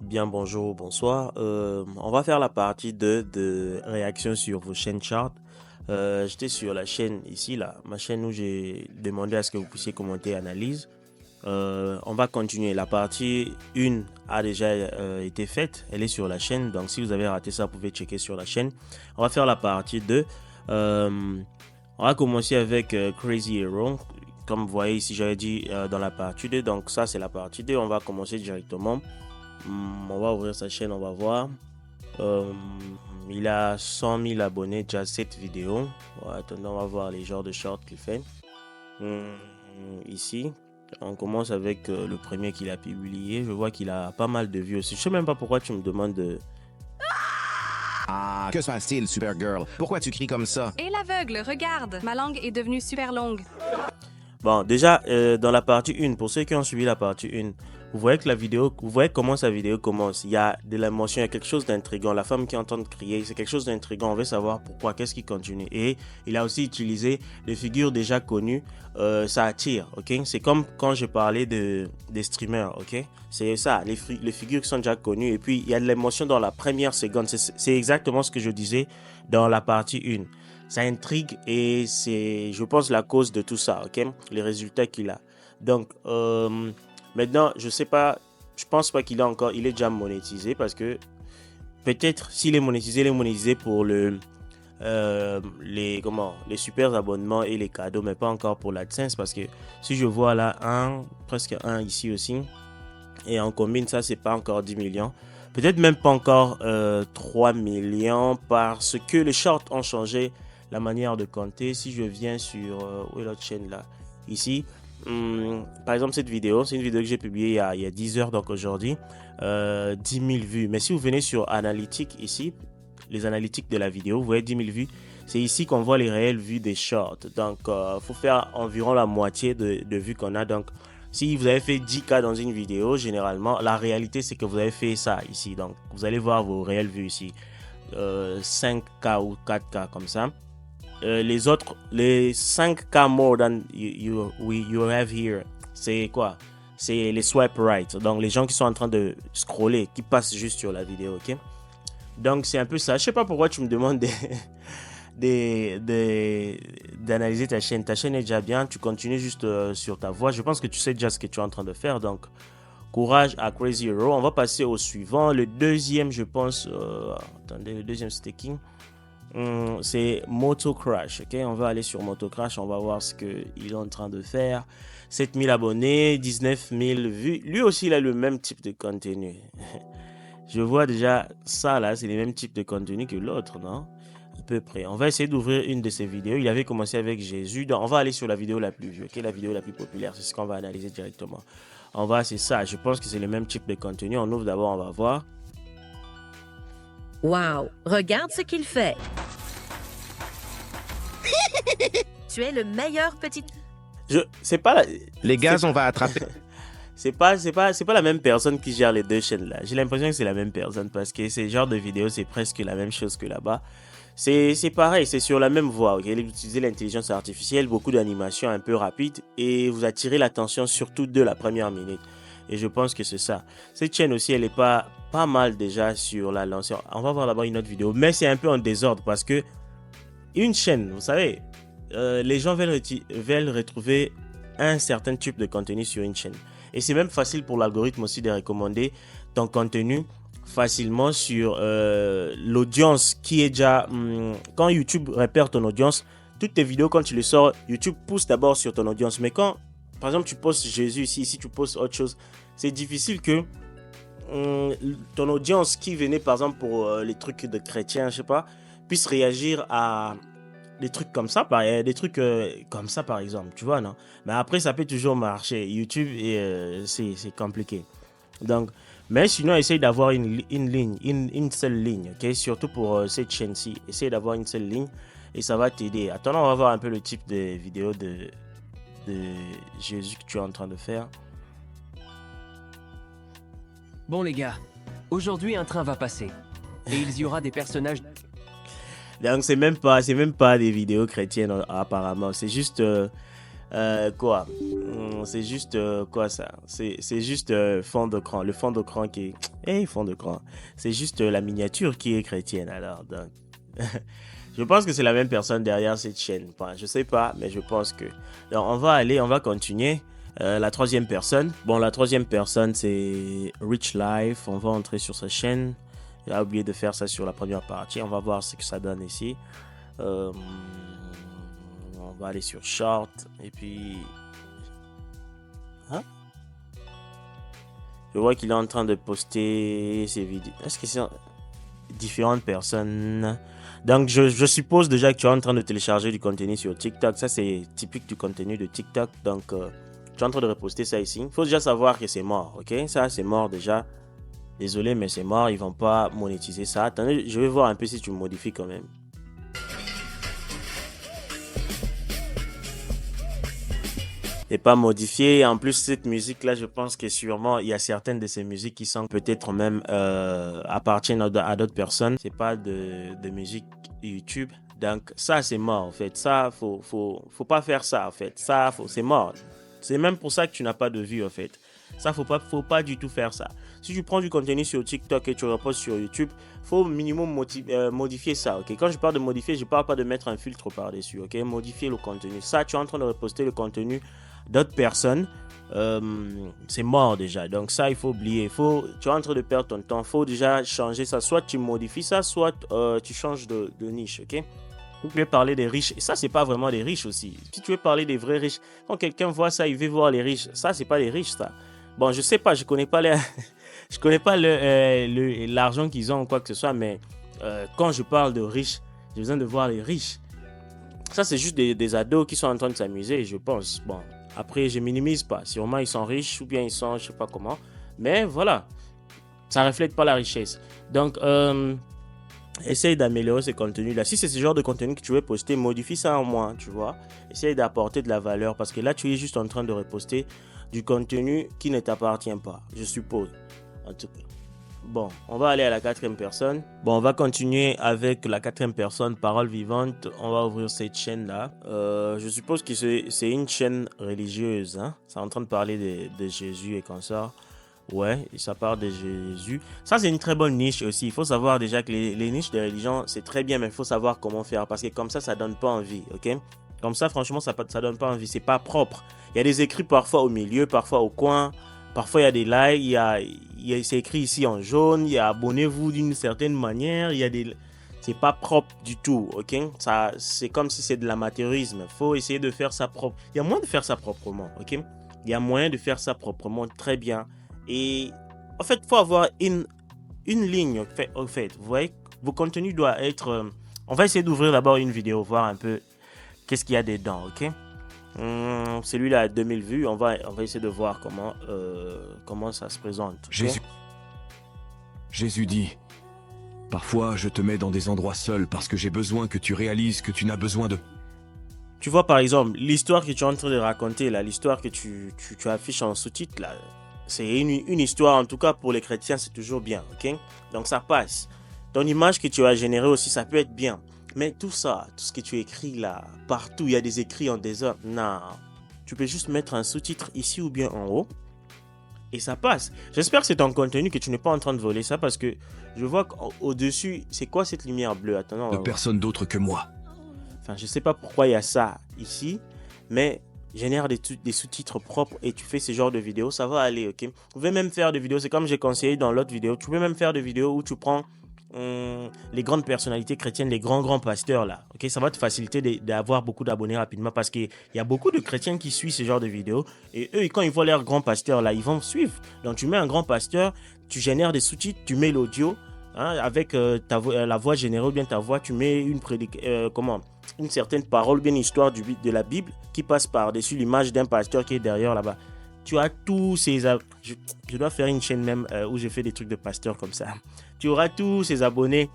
Bien bonjour, bonsoir. On va faire la partie 2 de réaction sur vos chaînes chart. J'étais sur la chaîne ici, là, ma chaîne où j'ai demandé à ce que vous puissiez commenter analyse. On va continuer. La partie 1 a déjà été faite. Elle est sur la chaîne. Donc si vous avez raté ça, vous pouvez checker sur la chaîne. On va faire la partie 2. On va commencer avec Crazy Hero. Comme vous voyez ici, j'avais dit dans la partie 2. Donc ça, c'est la partie 2. On va commencer directement. On va ouvrir sa chaîne, on va voir. Il a 100 000 abonnés déjà cette vidéo. Attendez, on va voir les genres de shorts qu'il fait. Ici, on commence avec le premier qu'il a publié. Je vois qu'il a pas mal de vues aussi. Je sais même pas pourquoi tu me demandes de... Ah, que se passe-t-il, Supergirl? Pourquoi tu cries comme ça? Et l'aveugle, regarde, ma langue est devenue super longue. Bon, déjà, dans la partie 1, pour ceux qui ont suivi la partie 1, vous voyez que la vidéo, vous voyez comment sa vidéo commence. Il y a de l'émotion, il y a quelque chose d'intriguant. La femme qui entend crier, c'est quelque chose d'intriguant. On veut savoir pourquoi, qu'est-ce qui continue. Et il a aussi utilisé des figures déjà connues. Ça attire, ok? C'est comme quand je parlais des streamers, ok? C'est ça, les figures qui sont déjà connues. Et puis, il y a de l'émotion dans la première seconde. C'est exactement ce que je disais dans la partie 1. Ça intrigue et c'est, je pense, la cause de tout ça, ok? Les résultats qu'il a. Donc, maintenant, je sais pas, je pense pas qu'il il est déjà monétisé parce que peut-être s'il est monétisé pour les super abonnements et les cadeaux, mais pas encore pour l'AdSense parce que si je vois là presque un ici aussi, et on combine ça, c'est pas encore 10 millions. Peut-être même pas encore 3 millions parce que les shorts ont changé la manière de compter. Si je viens sur où est l'autre chaîne là, ici, par exemple cette vidéo, c'est une vidéo que j'ai publiée il y a 10 heures, donc aujourd'hui 10 000 vues. Mais si vous venez sur analytics ici, les analytics de la vidéo, vous voyez 10 000 vues. C'est ici qu'on voit les réelles vues des shorts. Donc faut faire environ la moitié de vues qu'on a. Donc si vous avez fait 10K dans une vidéo, généralement la réalité c'est que vous avez fait ça ici. Donc vous allez voir vos réelles vues ici, 5K ou 4K comme ça. Les autres, les 5K more than you have here, c'est quoi? C'est les swipe right. Donc les gens qui sont en train de scroller, qui passent juste sur la vidéo, ok? Donc c'est un peu ça. Je sais pas pourquoi tu me demandes d'analyser ta chaîne. Ta chaîne est déjà bien. Tu continues juste sur ta voie. Je pense que tu sais déjà ce que tu es en train de faire. Donc courage à Crazy Hero. On va passer au suivant. Le deuxième, je pense. Attendez, le deuxième c'était qui? C'est Moto Crash, ok? On va aller sur Moto Crash, on va voir ce qu'il est en train de faire. 7000 abonnés, 19 000 vues. Lui aussi, il a le même type de contenu. Je vois déjà ça là, c'est les mêmes types de contenu que l'autre, non? À peu près. On va essayer d'ouvrir une de ses vidéos. Il avait commencé avec Jésus. Donc, on va aller sur la vidéo la plus vue, ok? La vidéo la plus populaire, c'est ce qu'on va analyser directement. C'est ça. Je pense que c'est le même type de contenu. On ouvre d'abord, on va voir. Wow, regarde ce qu'il fait. Tu es le meilleur petit... C'est pas Les gaz, on va attraper. C'est pas la même personne qui gère les deux chaînes là. J'ai l'impression que c'est la même personne parce que ce genre de vidéo c'est presque la même chose que là-bas. C'est pareil, c'est sur la même voie. Okay? Vous utilisez l'intelligence artificielle, beaucoup d'animations un peu rapides et vous attirez l'attention surtout de la première minute. Et je pense que c'est ça. Cette chaîne aussi, elle est pas mal déjà sur la lancée. On va voir là-bas une autre vidéo, mais c'est un peu en désordre parce que une chaîne, vous savez, les gens veulent retrouver un certain type de contenu sur une chaîne. Et c'est même facile pour l'algorithme aussi de recommander ton contenu facilement sur l'audience qui est déjà... quand YouTube repère ton audience, toutes tes vidéos, quand tu les sors, YouTube pousse d'abord sur ton audience. Mais quand, par exemple, tu postes Jésus ici, tu postes autre chose, c'est difficile que ton audience qui venait, par exemple, pour les trucs de chrétiens, je sais pas, puisse réagir à des trucs comme ça, des trucs comme ça, par exemple, tu vois, non? Mais après, ça peut toujours marcher. YouTube, c'est compliqué. Donc, mais sinon, essaye d'avoir une seule ligne, ok? Surtout pour cette chaîne-ci. Essaye d'avoir une seule ligne et ça va t'aider. Attends, on va voir un peu le type de vidéo de Jésus que tu es en train de faire. Bon les gars, aujourd'hui un train va passer et il y aura des personnages... Donc c'est même pas des vidéos chrétiennes apparemment, c'est juste Quoi? C'est juste quoi ça? C'est juste fond d'écran. Le fond d'écran qui est. Fond d'écran. C'est juste la miniature qui est chrétienne alors. Donc, je pense que c'est la même personne derrière cette chaîne. Enfin, je sais pas, mais je pense que. Donc, on va continuer. La troisième personne. Bon, la troisième personne, c'est Rich Life. On va entrer sur sa chaîne. J'ai oublié de faire ça sur la première partie. On va voir ce que ça donne ici. On va aller sur Short. Et puis. Hein? Je vois qu'il est en train de poster ses vidéos. Est-ce que c'est différentes personnes? Donc, je suppose déjà que tu es en train de télécharger du contenu sur TikTok. Ça, c'est typique du contenu de TikTok. Donc, tu es en train de reposter ça ici. Il faut déjà savoir que c'est mort. Ok? Ça, c'est mort déjà. Désolé, mais c'est mort. Ils vont pas monétiser ça. Attendez, je vais voir un peu si tu modifies quand même. Et pas modifié. En plus, cette musique-là, je pense que sûrement, il y a certaines de ces musiques qui sont peut-être même appartiennent à d'autres personnes. C'est pas de musique YouTube. Donc, ça, c'est mort, en fait. Ça, faut pas faire ça, en fait. Ça, c'est mort. C'est même pour ça que tu n'as pas de vue, en fait. Ça, faut pas du tout faire ça. Si tu prends du contenu sur TikTok et tu repostes sur YouTube, faut minimum modifier ça, ok? Quand je parle de modifier, je parle pas de mettre un filtre par-dessus, ok? Modifier le contenu. Ça, tu es en train de reposter le contenu d'autres personnes, c'est mort déjà. Donc ça, il faut oublier. Tu es en train de perdre ton temps. Il faut déjà changer ça. Soit tu modifies ça, soit tu changes de niche, ok? Tu veux parler des riches. Et ça, c'est pas vraiment des riches aussi. Si tu veux parler des vrais riches, quand quelqu'un voit ça, il veut voir les riches. Ça, c'est pas des riches, ça. Bon, je sais pas, je connais pas je connais pas l'argent qu'ils ont ou quoi que ce soit, mais quand je parle de riches, j'ai besoin de voir les riches. Ça, c'est juste des ados qui sont en train de s'amuser, je pense. Bon, après, je minimise pas. Sûrement, ils sont riches ou bien ils sont, je sais pas comment. Mais voilà, ça reflète pas la richesse. Donc, essaye d'améliorer ce contenu-là. Si c'est ce genre de contenu que tu veux poster, modifie ça en moins, tu vois. Essaye d'apporter de la valeur parce que là, tu es juste en train de reposter du contenu qui ne t'appartient pas, je suppose. En tout cas. Bon, on va aller à la quatrième personne. Bon, on va continuer avec la quatrième personne, Parole Vivante. On va ouvrir cette chaîne-là. Je suppose que c'est une chaîne religieuse. Hein? C'est en train de parler de Jésus et comme ça. Ouais, ça parle de Jésus. Ça, c'est une très bonne niche aussi. Il faut savoir déjà que les niches de religion, c'est très bien, mais il faut savoir comment faire. Parce que comme ça donne pas envie, ok? Comme ça, franchement, ça donne pas envie. C'est pas propre. Il y a des écrits parfois au milieu, parfois au coin. Parfois, il y a des likes, c'est écrit ici en jaune, il y a abonnez-vous d'une certaine manière, c'est pas propre du tout, ok? Ça, c'est comme si c'est de l'amateurisme. Il faut essayer de faire ça propre. Il y a moyen de faire ça proprement, ok? Il y a moyen de faire ça proprement, très bien. Et en fait, il faut avoir une ligne, en fait. Vous voyez, vos contenus doivent être... on va essayer d'ouvrir d'abord une vidéo, voir un peu qu'est-ce qu'il y a dedans, ok? Celui-là a 2000 vues. On va essayer de voir comment ça se présente. Okay? Jésus dit, parfois je te mets dans des endroits seuls parce que j'ai besoin que tu réalises que tu n'as besoin de... Tu vois par exemple, l'histoire que tu es en train de raconter, là, l'histoire que tu affiches en sous-titre, là, c'est une histoire, en tout cas pour les chrétiens, c'est toujours bien, ok? Donc ça passe. Ton image que tu as générée aussi, ça peut être bien. Mais tout ça, tout ce que tu écris là, partout, il y a des écrits en désordre. Non, tu peux juste mettre un sous-titre ici ou bien en haut. Et ça passe. J'espère que c'est ton contenu, que tu n'es pas en train de voler ça parce que je vois qu'au-dessus, c'est quoi cette lumière bleue? Attends, de personne d'autre que moi. Enfin, je sais pas pourquoi il y a ça ici, mais génère des sous-titres propres et tu fais ce genre de vidéos, ça va aller, ok? Vous pouvez même faire des vidéos, c'est comme j'ai conseillé dans l'autre vidéo, tu peux même faire des vidéos où tu prends les grandes personnalités chrétiennes, les grands pasteurs là, ok, ça va te faciliter d'avoir beaucoup d'abonnés rapidement parce qu'il y a beaucoup de chrétiens qui suivent ce genre de vidéos et eux, quand ils voient leurs grands pasteurs là, ils vont suivre. Donc tu mets un grand pasteur, tu génères des sous-titres, tu mets l'audio, hein, avec la voix générée ou bien ta voix, tu mets une certaine parole, bien une histoire de la Bible qui passe par-dessus l'image d'un pasteur qui est derrière là-bas. Tu as tous ces... Je dois faire une chaîne même où je fais des trucs de pasteur comme ça. Tu auras tous ces abonnés,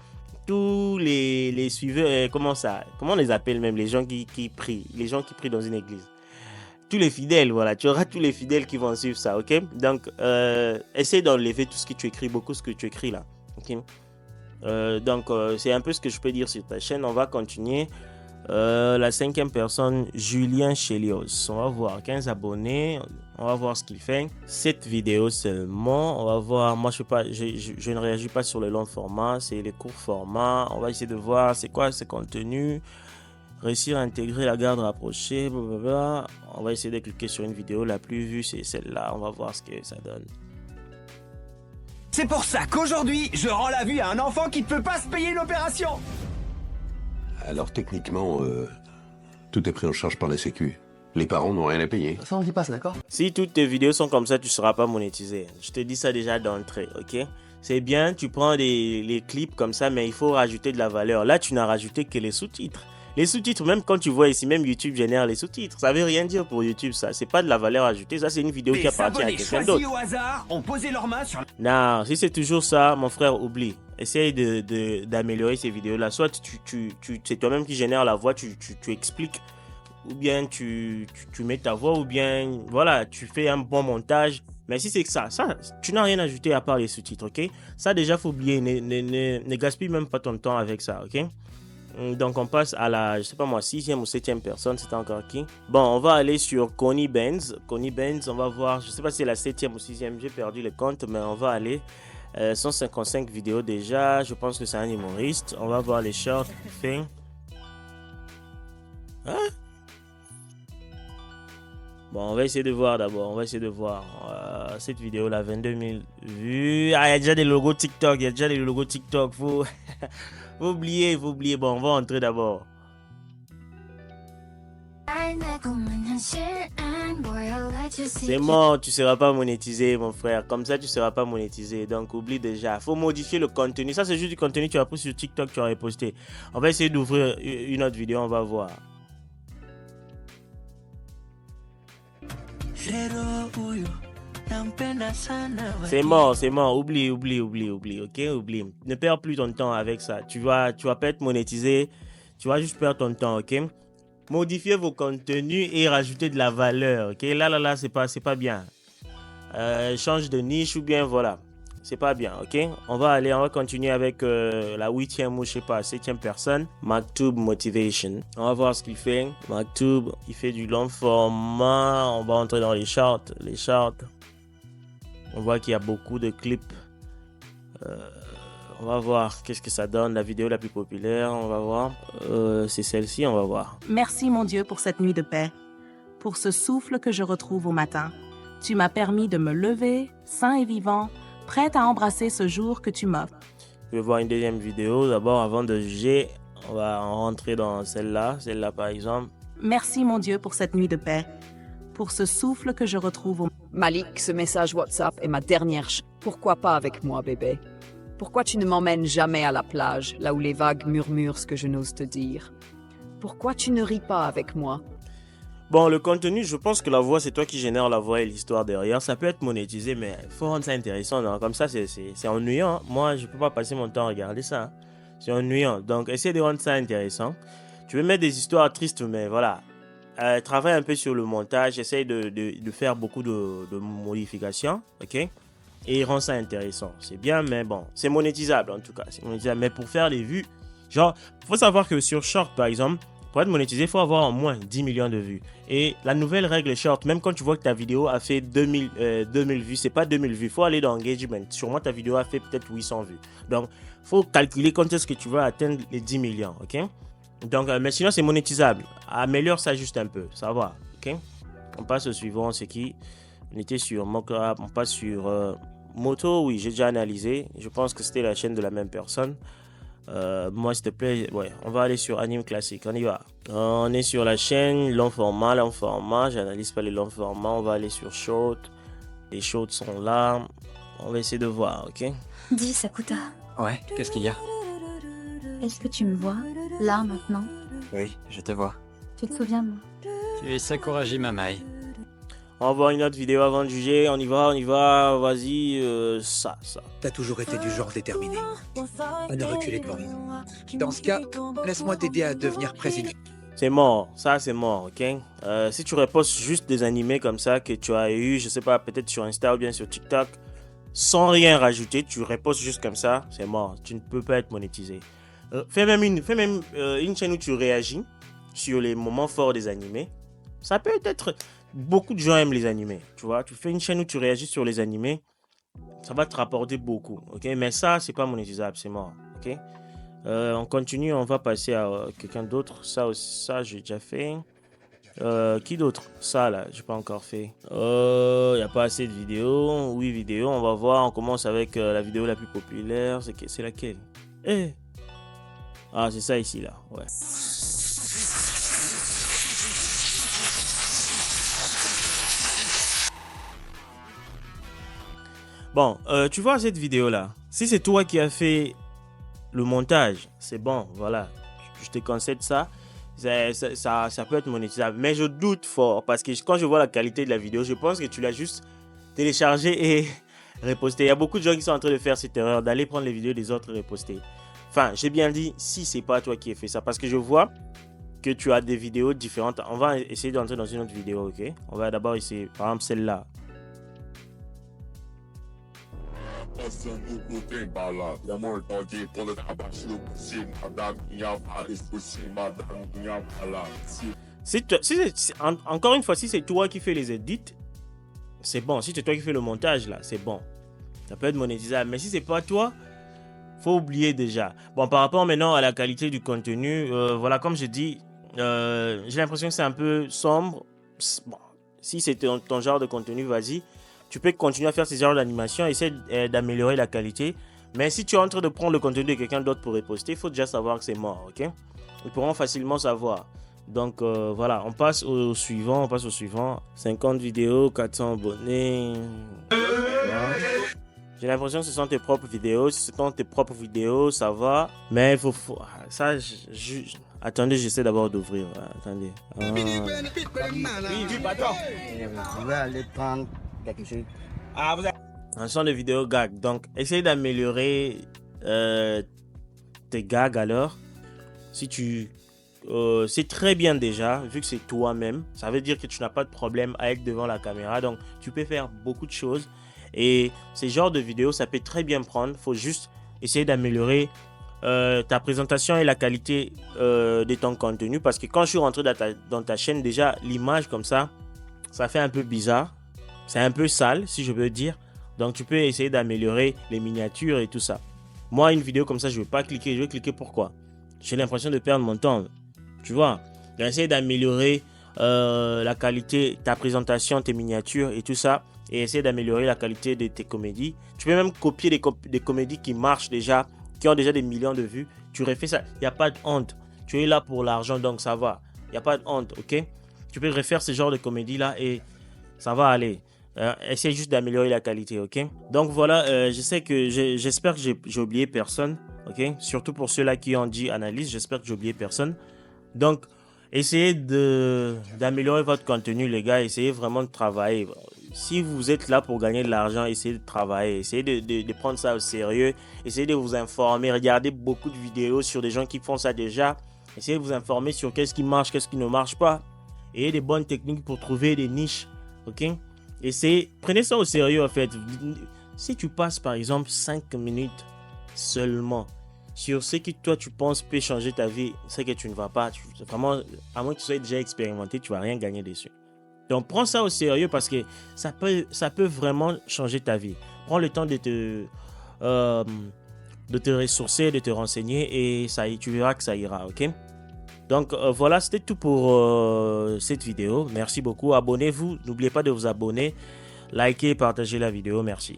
tous les suiveurs, comment on les appelle même, les gens qui prient, les gens qui prient dans une église. Tous les fidèles, voilà, tu auras tous les fidèles qui vont suivre ça, ok? Donc, essaye d'enlever tout ce que tu écris, beaucoup ce que tu écris là, ok? Donc, c'est un peu ce que je peux dire sur ta chaîne. On va continuer. La cinquième personne, Julien Chelios. On va voir 15 abonnés. On va voir ce qu'il fait. Cette vidéo seulement. On va voir. Moi, je sais pas, je ne réagis pas sur le long format. C'est les courts formats. On va essayer de voir c'est quoi ce contenu. Réussir à intégrer la garde rapprochée. Blablabla. On va essayer de cliquer sur une vidéo. La plus vue, c'est celle-là. On va voir ce que ça donne. C'est pour ça qu'aujourd'hui, je rends la vue à un enfant qui ne peut pas se payer une opération. Alors techniquement, tout est pris en charge par la Sécu. Les parents n'ont rien à payer. Ça, on dit pas ça, d'accord? Si toutes tes vidéos sont comme ça, tu ne seras pas monétisé. Je te dis ça déjà d'entrée, ok? C'est bien, tu prends les clips comme ça, mais il faut rajouter de la valeur. Là, tu n'as rajouté que les sous-titres. Les sous-titres, même quand tu vois ici, même YouTube génère les sous-titres. Ça veut rien dire pour YouTube, ça. C'est pas de la valeur ajoutée. Ça, c'est une vidéo qui appartient à quelqu'un d'autre. Au hasard, ont posé leurs mains sur... Non, si c'est toujours ça, mon frère, oublie. Essaye d'améliorer ces vidéos-là. Soit c'est toi-même qui génère la voix, tu expliques, ou bien tu mets ta voix, ou bien, voilà, tu fais un bon montage. Mais si c'est que ça, tu n'as rien ajouté à part les sous-titres, ok? Ça, déjà, faut oublier. Ne gaspille même pas ton temps avec ça, ok? Donc on passe à la, je sais pas moi, 6e ou 7e personne, c'est encore qui? Bon, on va aller sur Connie Benz. Connie Benz, on va voir, je sais pas si c'est la 7e ou 6e, j'ai perdu le compte, mais on va aller. 155 vidéos déjà, je pense que c'est un humoriste. On va voir les shorts qu'il fait. Hein? Bon, on va essayer de voir d'abord, on va essayer de voir. Cette vidéo là, 22 000 vues. Ah, il y a déjà des logos TikTok, faut... Faut oublier. Bon, on va entrer d'abord. C'est mort, tu seras pas monétisé, mon frère. Comme ça, tu seras pas monétisé. Donc, oublie déjà. Faut modifier le contenu. Ça, c'est juste du contenu que tu as pris sur TikTok, tu aurais posté. On va essayer d'ouvrir une autre vidéo, on va voir. C'est mort, oublie, ok, oublie. Ne perds plus ton temps avec ça. Tu vas pas être monétisé, tu vas juste perdre ton temps, ok. Modifiez vos contenus et rajoutez de la valeur, ok. Là, c'est pas bien. Change de niche ou bien voilà, c'est pas bien, ok. On va continuer avec la 8e ou je sais pas, 7e personne. Maktoub Motivation. On va voir ce qu'il fait. Maktoub, il fait du long format. On va entrer dans les shorts. On voit qu'il y a beaucoup de clips. On va voir qu'est-ce que ça donne. La vidéo la plus populaire, on va voir. C'est celle-ci, on va voir. Merci mon Dieu pour cette nuit de paix, pour ce souffle que je retrouve au matin. Tu m'as permis de me lever, sain et vivant, prête à embrasser ce jour que tu m'offres. Je vais voir une deuxième vidéo. D'abord, avant de juger, on va rentrer dans celle-là par exemple. Merci mon Dieu pour cette nuit de paix, pour ce souffle que je retrouve au... Malik, ce message WhatsApp est ma dernière chance. Pourquoi pas avec moi, bébé? Pourquoi tu ne m'emmènes jamais à la plage, là où les vagues murmurent ce que je n'ose te dire? Pourquoi tu ne ris pas avec moi? Bon, le contenu, je pense que la voix, c'est toi qui génères la voix et l'histoire derrière. Ça peut être monétisé, mais il faut rendre ça intéressant. Non? Comme ça, c'est ennuyant. Moi, je peux pas passer mon temps à regarder ça. C'est ennuyant. Donc, essaie de rendre ça intéressant. Tu veux mettre des histoires tristes, mais voilà. Travaille un peu sur le montage. Essaye de faire beaucoup de modifications. Ok? Et rend ça intéressant. C'est bien, mais bon. C'est monétisable, en tout cas. C'est monétisable. Mais pour faire les vues, genre, faut savoir que sur Short, par exemple, pour être monétisé, il faut avoir au moins 10 millions de vues. Et la nouvelle règle Short, même quand tu vois que ta vidéo a fait 2000 vues, c'est pas 2000 vues. Il faut aller dans Engagement. Sûrement, ta vidéo a fait peut-être 800 vues. Donc, il faut calculer quand est-ce que tu vas atteindre les 10 millions. Ok? Donc, mais sinon, c'est monétisable. Améliore ça juste un peu. Ça va. Ok? On passe au suivant. C'est qui? On était sur Mockup. On passe sur Moto. Oui, j'ai déjà analysé. Je pense que c'était la chaîne de la même personne. Moi, s'il te plaît, ouais, on va aller sur Anime Classique. On y va. On est sur la chaîne long format. J'analyse pas les longs formats. On va aller sur Short. Les shorts sont là. On va essayer de voir, ok? Dis, Sakuta. Ouais, qu'est-ce qu'il y a? Est-ce que tu me vois, là, maintenant? Oui, je te vois. Tu te souviens de moi? Tu es Sakuragi Mamai. On va voir une autre vidéo avant de juger. On y va. Vas-y, ça. T'as toujours été du genre déterminé à ne reculer devant rien. Dans ce cas, laisse-moi t'aider à devenir président. C'est mort, ça c'est mort, ok? Si tu repostes juste des animés comme ça que tu as eu, je sais pas, peut-être sur Insta ou bien sur TikTok, sans rien rajouter, tu repostes juste comme ça, c'est mort. Tu ne peux pas être monétisé. Fais même une chaîne où tu réagis, sur les moments forts des animés. Ça peut être... Beaucoup de gens aiment les animés, tu vois. Tu fais une chaîne où tu réagis sur les animés, ça va te rapporter beaucoup, ok. Mais ça, c'est pas monétisable, c'est mort, ok. On continue, on va passer à quelqu'un d'autre. Ça, j'ai déjà fait. Qui d'autre? Ça, là, j'ai pas encore fait. Il n'y a pas assez de vidéos. Oui, vidéos, on va voir. On commence avec la vidéo la plus populaire. C'est laquelle? Ah, c'est ça ici, là, ouais. Bon, tu vois cette vidéo-là. Si c'est toi qui as fait le montage, c'est bon, voilà. Je te concède ça. Ça peut être monétisable. Mais je doute fort parce que quand je vois la qualité de la vidéo, je pense que tu l'as juste téléchargé et reposté. Il y a beaucoup de gens qui sont en train de faire cette erreur, d'aller prendre les vidéos des autres et reposter. Enfin, j'ai bien dit si c'est pas toi qui as fait ça. Parce que je vois que tu as des vidéos différentes. On va essayer d'entrer dans une autre vidéo, ok? On va d'abord essayer, par exemple, celle-là. Encore une fois, si c'est toi qui fais les edits, c'est bon. Si c'est toi qui fais le montage, là, c'est bon. Ça peut être monétisable. Mais si c'est pas toi, faut oublier déjà. Bon, par rapport maintenant à la qualité du contenu, voilà, comme je dis, j'ai l'impression que c'est un peu sombre. Bon, si c'est ton genre de contenu, vas-y. Tu peux continuer à faire ces genres d'animation, essayer d'améliorer la qualité. Mais si tu es en train de prendre le contenu de quelqu'un d'autre pour reposter, il faut déjà savoir que c'est mort, ok? Ils pourront facilement savoir. Donc voilà, on passe au suivant, 50 vidéos, 400 abonnés. Voilà. J'ai l'impression que ce sont tes propres vidéos. Si ce sont tes propres vidéos, ça va. Mais il faut... Ça, attendez, j'essaie d'abord d'ouvrir. Attendez. Je vais aller prendre quelque chose. Un son de vidéo gag. Donc, essaye d'améliorer tes gags alors. Si tu... c'est très bien déjà, vu que c'est toi-même. Ça veut dire que tu n'as pas de problème à être devant la caméra. Donc, tu peux faire beaucoup de choses. Et ces genres de vidéos, ça peut très bien prendre. Il faut juste essayer d'améliorer ta présentation et la qualité de ton contenu. Parce que quand je suis rentré dans ta chaîne, déjà, l'image comme ça fait un peu bizarre. C'est un peu sale, si je veux dire. Donc, tu peux essayer d'améliorer les miniatures et tout ça. Moi, une vidéo comme ça, je ne vais pas cliquer. Je vais cliquer pourquoi? J'ai l'impression de perdre mon temps. Tu vois? Essayer d'améliorer la qualité, ta présentation, tes miniatures et tout ça. Et essayer d'améliorer la qualité de tes comédies. Tu peux même copier des comédies qui marchent déjà, qui ont déjà des millions de vues. Tu refais ça. Il n'y a pas de honte. Tu es là pour l'argent, donc ça va. Il n'y a pas de honte, ok? Tu peux refaire ce genre de comédie-là et ça va aller. Essaye juste d'améliorer la qualité, ok? Donc voilà, j'espère que j'ai oublié personne, ok? Surtout pour ceux-là qui ont dit analyse, j'espère que j'ai oublié personne. Donc, essayez d'améliorer votre contenu, les gars. Essayez vraiment de travailler. Si vous êtes là pour gagner de l'argent, essayez de travailler. Essayez de prendre ça au sérieux. Essayez de vous informer. Regardez beaucoup de vidéos sur des gens qui font ça déjà. Essayez de vous informer sur qu'est-ce qui marche, qu'est-ce qui ne marche pas. Ayez des bonnes techniques pour trouver des niches, ok? Prenez ça au sérieux en fait. Si tu passes par exemple 5 minutes seulement sur ce que toi tu penses peut changer ta vie, c'est que tu ne vas pas, vraiment, à moins que tu sois déjà expérimenté, tu ne vas rien gagner dessus. Donc prends ça au sérieux parce que ça peut vraiment changer ta vie. Prends le temps de te ressourcer, de te renseigner et tu verras que ça ira, ok? Donc voilà, c'était tout pour cette vidéo. Merci beaucoup. Abonnez-vous. N'oubliez pas de vous abonner, liker et partager la vidéo. Merci.